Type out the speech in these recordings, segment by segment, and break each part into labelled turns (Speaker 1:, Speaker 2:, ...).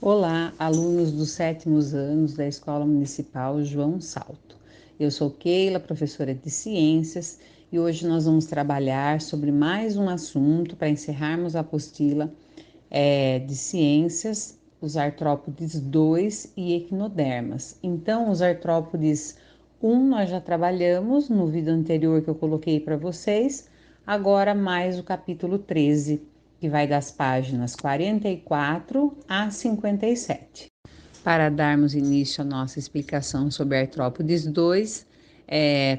Speaker 1: Olá, alunos dos sétimos anos da Escola Municipal João Salto. Eu sou Keila, professora de Ciências, e hoje nós vamos trabalhar sobre mais um assunto para encerrarmos a apostila de Ciências, os artrópodes 2 e equinodermas. Então, os artrópodes 1 nós já trabalhamos no vídeo anterior que eu coloquei para vocês, agora mais o capítulo 13, que vai das páginas 44 a 57. Para darmos início à nossa explicação sobre artrópodes 2,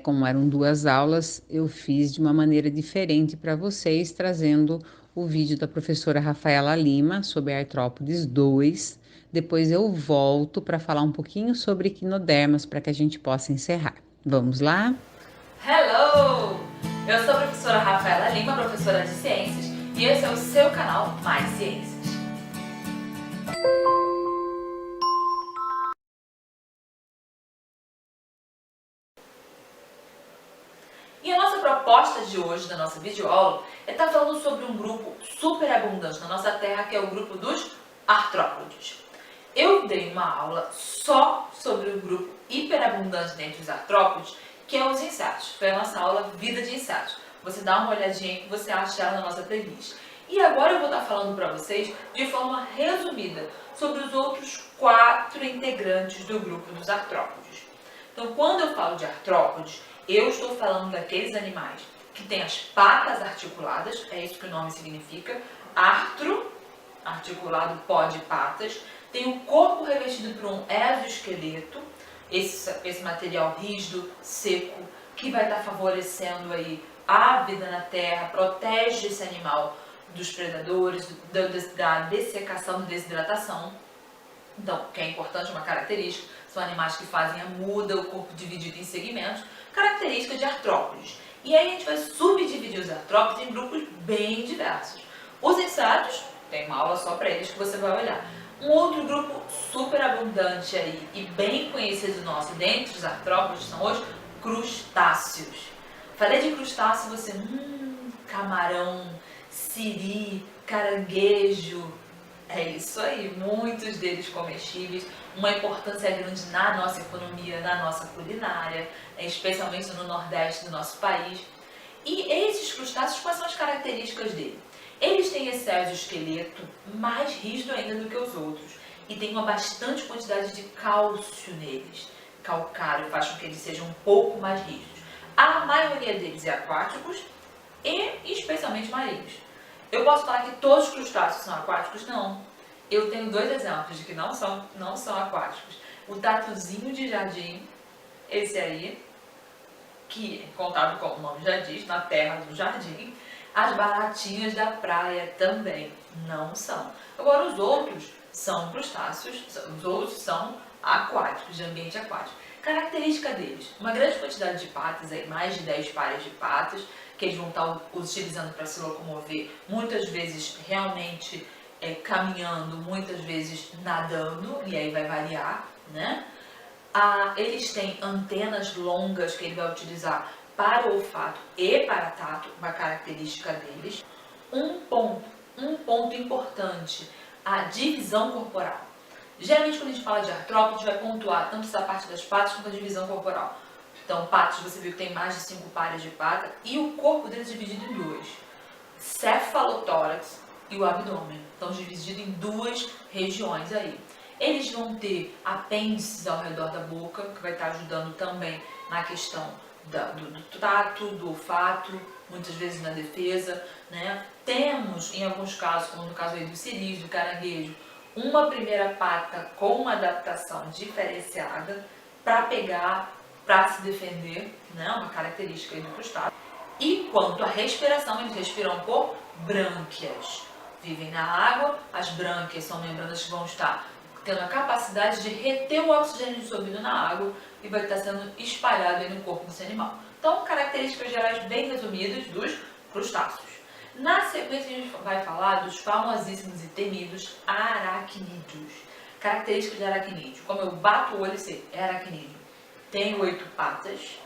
Speaker 1: como eram duas aulas, eu fiz de uma maneira diferente para vocês, trazendo o vídeo da professora Rafaela Lima sobre artrópodes 2. Depois eu volto para falar um pouquinho sobre equinodermas para que a gente possa encerrar. Vamos lá?
Speaker 2: Hello! Eu sou a professora Rafaela Lima, professora de Ciências, e esse é o seu canal Mais Ciências. E a nossa proposta de hoje, da nossa videoaula, é estar falando sobre um grupo super abundante na nossa Terra, que é o grupo dos artrópodes. Eu dei uma aula só sobre o grupo hiperabundante dentre os artrópodes, que é os insetos. Foi a nossa aula Vida de Insetos. Você dá uma olhadinha aí que você acha ela na nossa playlist. E agora eu vou estar falando para vocês de forma resumida sobre os outros 4 integrantes do grupo dos artrópodes. Então, quando eu falo de artrópodes, eu estou falando daqueles animais que têm as patas articuladas, é isso que o nome significa, artro, articulado, pó de patas, tem o corpo revestido por um exoesqueleto, esse material rígido, seco, que vai estar favorecendo aí a vida na terra, protege esse animal dos predadores, da dessecação, da desidratação. Então, o que é importante, uma característica, são animais que fazem a muda, o corpo dividido em segmentos, característica de artrópodes. E aí a gente vai subdividir os artrópodes em grupos bem diversos. Os insetos, tem uma aula só para eles que você vai olhar. Um outro grupo super abundante aí e bem conhecido nosso dentre os artrópodes são os crustáceos. Falei de crustáceo, você, camarão, siri, caranguejo, é isso aí, muitos deles comestíveis, uma importância grande na nossa economia, na nossa culinária, especialmente no Nordeste do nosso país. E esses crustáceos, quais são as características dele? Eles têm esse exoesqueleto mais rígido ainda do que os outros e tem uma bastante quantidade de cálcio neles. Calcário faz com que eles sejam um pouco mais rígidos. A maioria deles é aquáticos e especialmente marinhos. Eu posso falar que todos os crustáceos são aquáticos? Não. Eu tenho 2 exemplos de que não são aquáticos. O tatuzinho de jardim, esse aí, que é contado como o nome já diz, na terra do jardim. As baratinhas da praia também não são. Agora os outros são crustáceos, os outros são aquáticos, de ambiente aquático. Característica deles, uma grande quantidade de patas, mais de 10 pares de patas, que eles vão estar utilizando para se locomover, muitas vezes realmente caminhando, muitas vezes nadando, e aí vai variar, né? Eles têm antenas longas que ele vai utilizar para o olfato e para tato, uma característica deles. Um ponto importante, a divisão corporal. Geralmente quando a gente fala de artrópodes, vai pontuar tanto essa parte das patas quanto a divisão corporal. Então, patas, você viu que tem mais de 5 pares de pata e o corpo deles é dividido em 2. Cefalotórax e o abdômen. Então, dividido em 2 regiões aí. Eles vão ter apêndices ao redor da boca, que vai estar ajudando também na questão do tato, do olfato, muitas vezes na defesa, né? Temos, em alguns casos, como no caso aí do siris, do caranguejo, uma primeira pata com uma adaptação diferenciada para pegar, para se defender, né? Uma característica aí do crustáceo. E quanto à respiração, eles respiram por brânquias. Vivem na água, as brânquias são membranas que vão estar tendo a capacidade de reter o oxigênio dissolvido na água e vai estar sendo espalhado aí no corpo desse animal. Então, características gerais bem resumidas dos crustáceos. Na sequência, a gente vai falar dos famosíssimos e temidos aracnídeos. Características de aracnídeo. Como eu bato o olho e sei, é aracnídeo. Tem 8 patas,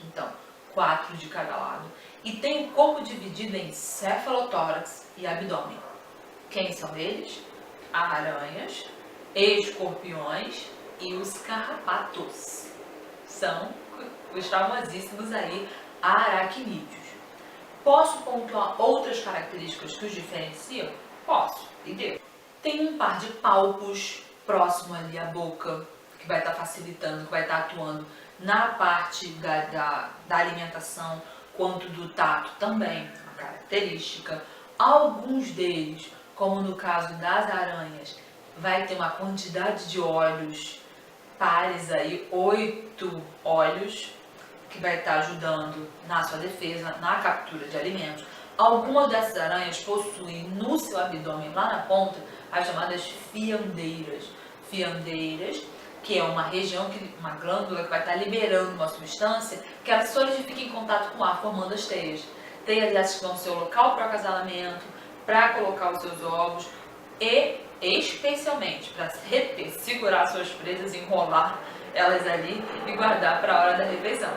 Speaker 2: então 4 de cada lado. E tem o corpo dividido em cefalotórax e abdômen. Quem são eles? Aranhas, escorpiões e os carrapatos. São os famosíssimos aí aracnídeos. Posso pontuar outras características que os diferenciam? Posso, e devo. Tem um par de palpos próximo ali à boca, que vai estar facilitando, que vai estar atuando na parte da alimentação, quanto do tato também, uma característica. Alguns deles, como no caso das aranhas, vai ter uma quantidade de olhos pares aí, 8 olhos, que vai estar ajudando na sua defesa, na captura de alimentos. Algumas dessas aranhas possuem no seu abdômen, lá na ponta, as chamadas fiandeiras. Fiandeiras, que é uma região, uma glândula que vai estar liberando uma substância que ela solidifica em contato com o ar, formando as teias. Teias essas que vão ser o local para o acasalamento, para colocar os seus ovos e especialmente para segurar suas presas, enrolar elas ali e guardar para a hora da refeição.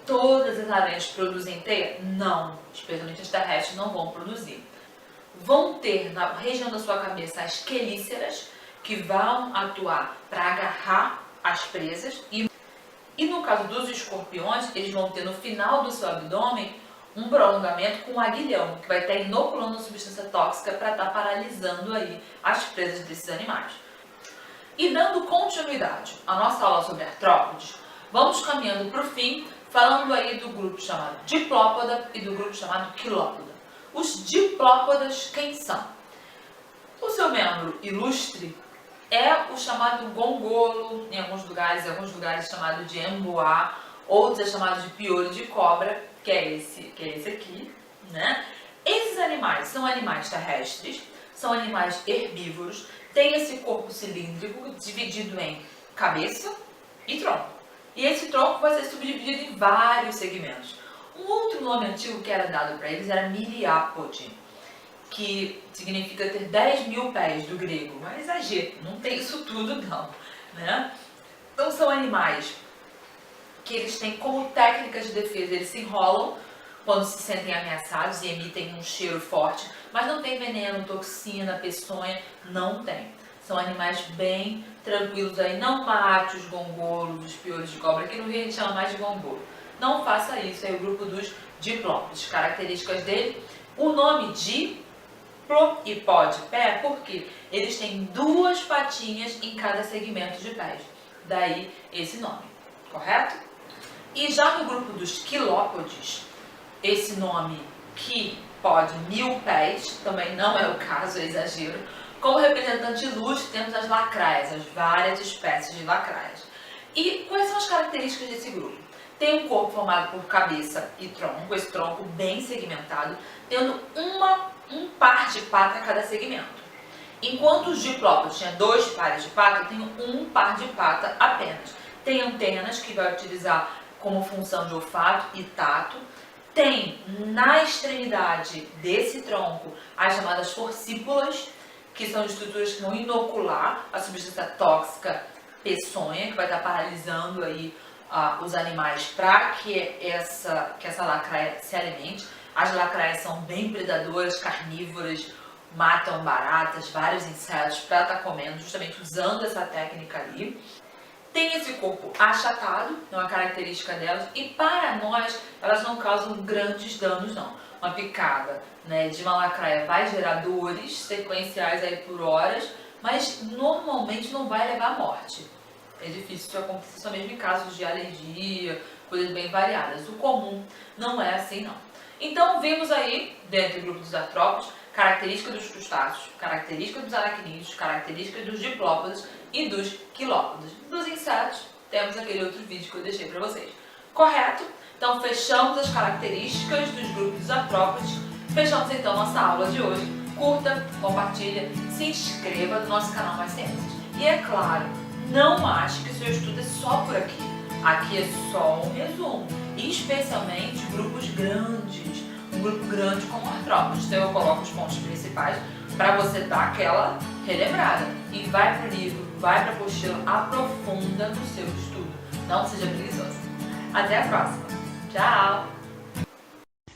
Speaker 2: Todas as aranhas produzem teia? Não, especialmente as terrestres não vão produzir. Vão ter na região da sua cabeça as quelíceras, que vão atuar para agarrar as presas. E no caso dos escorpiões, eles vão ter no final do seu abdômen um prolongamento com um aguilhão, que vai estar inoculando substância tóxica para estar paralisando aí as presas desses animais. E dando continuidade à nossa aula sobre artrópodes, vamos caminhando para o fim, falando aí do grupo chamado Diplópoda e do grupo chamado Quilópoda. Os diplópodas, quem são? O seu membro ilustre é o chamado gongolo, em alguns lugares chamado de emboá, outros é chamado de piolho de cobra, que é esse aqui, né? Esses animais são animais terrestres, são animais herbívoros, têm esse corpo cilíndrico dividido em cabeça e tronco. E esse tronco vai ser subdividido em vários segmentos. Um outro nome antigo que era dado para eles era miriápode, que significa ter 10 mil pés do grego, mas exagero, não tem isso tudo não, né? Então são animais que eles têm como técnicas de defesa, eles se enrolam quando se sentem ameaçados e emitem um cheiro forte, mas não tem veneno, toxina, peçonha, não tem. São animais bem tranquilos aí, não mate os gongolos, os piolhos de cobra, que no Rio a gente chama mais de gongolo. Não faça isso, é o grupo dos diplópodes. Características dele, o nome diplo e pó de pé, porque eles têm 2 patinhas em cada segmento de pés. Daí esse nome, correto? E já no grupo dos quilópodes, esse nome que pode 1000 pés, também não é o caso, é exagero. Como representante ilustre temos as lacraias, as várias espécies de lacraias. E quais são as características desse grupo? Tem um corpo formado por cabeça e tronco, esse tronco bem segmentado, tendo um par de pata a cada segmento. Enquanto os diplópodes tinham 2 pares de pata, tem um par de pata apenas. Tem antenas que vai utilizar como função de olfato e tato. Tem na extremidade desse tronco as chamadas forcípulas, que são estruturas que vão inocular a substância tóxica peçonha, que vai estar paralisando aí os animais para que essa lacraia se alimente. As lacraias são bem predadoras, carnívoras, matam baratas, vários insetos para estar comendo, justamente usando essa técnica ali. Tem esse corpo achatado, é uma característica delas, e para nós, elas não causam grandes danos não. Uma picada, né, de uma lacraia vai gerar dores sequenciais aí por horas, mas normalmente não vai levar à morte. É difícil isso acontecer só mesmo em casos de alergia, coisas bem variadas. O comum não é assim não. Então vimos aí, dentro do grupo dos artrópodes, características dos crustáceos, características dos aracnídeos, características dos diplópodes e dos quilópodes. Dos insetos, temos aquele outro vídeo que eu deixei para vocês. Correto? Então fechamos as características dos grupos dos artrópodes. Fechamos então nossa aula de hoje. Curta, compartilha, se inscreva no nosso canal Mais Ciências. E é claro, não ache que o seu estudo é só por aqui. Aqui é só um resumo, especialmente grupos grandes, um grupo grande como artrópodes. Então eu coloco os pontos principais para você dar aquela relembrada. E vai para o livro, vai para a apostila, aprofunda no seu estudo. Não seja preguiçoso. Até a próxima. Tchau!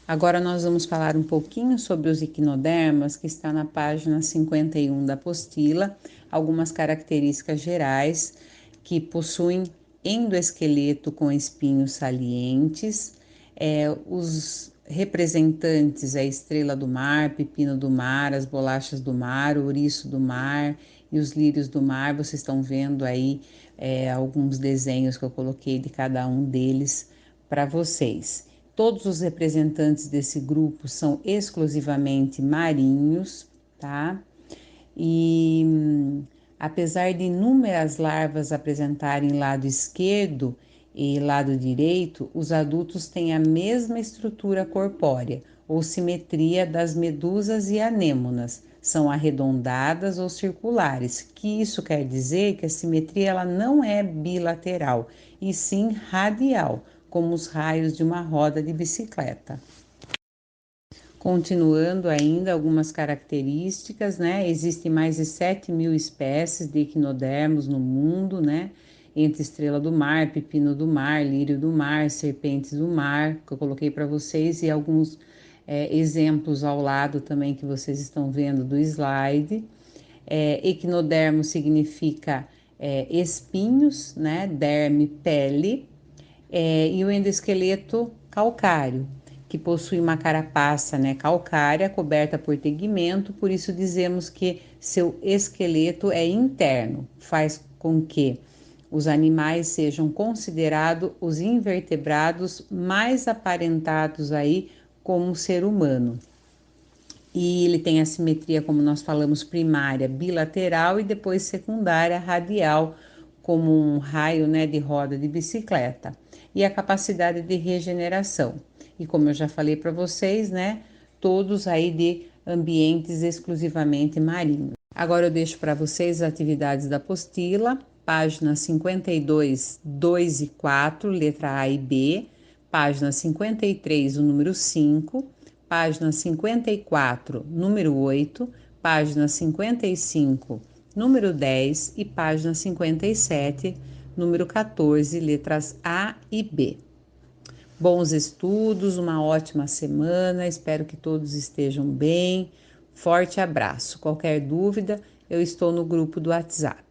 Speaker 1: Agora nós vamos falar um pouquinho sobre os equinodermas, que está na página 51 da apostila. algumas características gerais que possuem endoesqueleto com espinhos salientes, os representantes, a estrela do mar, pepino do mar, as bolachas do mar, o ouriço do mar e os lírios do mar. Vocês estão vendo aí alguns desenhos que eu coloquei de cada um deles para vocês. Todos os representantes desse grupo são exclusivamente marinhos, tá? E apesar de inúmeras larvas apresentarem lado esquerdo e lado direito, os adultos têm a mesma estrutura corpórea ou simetria das medusas e anêmonas. São arredondadas ou circulares, que isso quer dizer que a simetria ela não é bilateral, e sim radial, como os raios de uma roda de bicicleta. Continuando ainda algumas características, né? Existem mais de 7.000 espécies de equinodermos no mundo, né? Entre estrela do mar, pepino do mar, lírio do mar, serpentes do mar, que eu coloquei para vocês, e alguns exemplos ao lado também que vocês estão vendo do slide. Equinodermo significa espinhos, né? Derme, pele, e o endoesqueleto calcário, que possui uma carapaça, né, calcária coberta por tegmento, por isso dizemos que seu esqueleto é interno, faz com que os animais sejam considerados os invertebrados mais aparentados aí como o ser humano. E ele tem a simetria, como nós falamos, primária, bilateral e depois secundária, radial, como um raio, né, de roda de bicicleta. E a capacidade de regeneração. E como eu já falei para vocês, né, todos aí de ambientes exclusivamente marinhos. Agora eu deixo para vocês as atividades da apostila, páginas 52, 2 e 4, letra A e B, página 53, o número 5, página 54, número 8, página 55, número 10 e página 57, número 14, letras A e B. Bons estudos, uma ótima semana, espero que todos estejam bem. Forte abraço. Qualquer dúvida, eu estou no grupo do WhatsApp.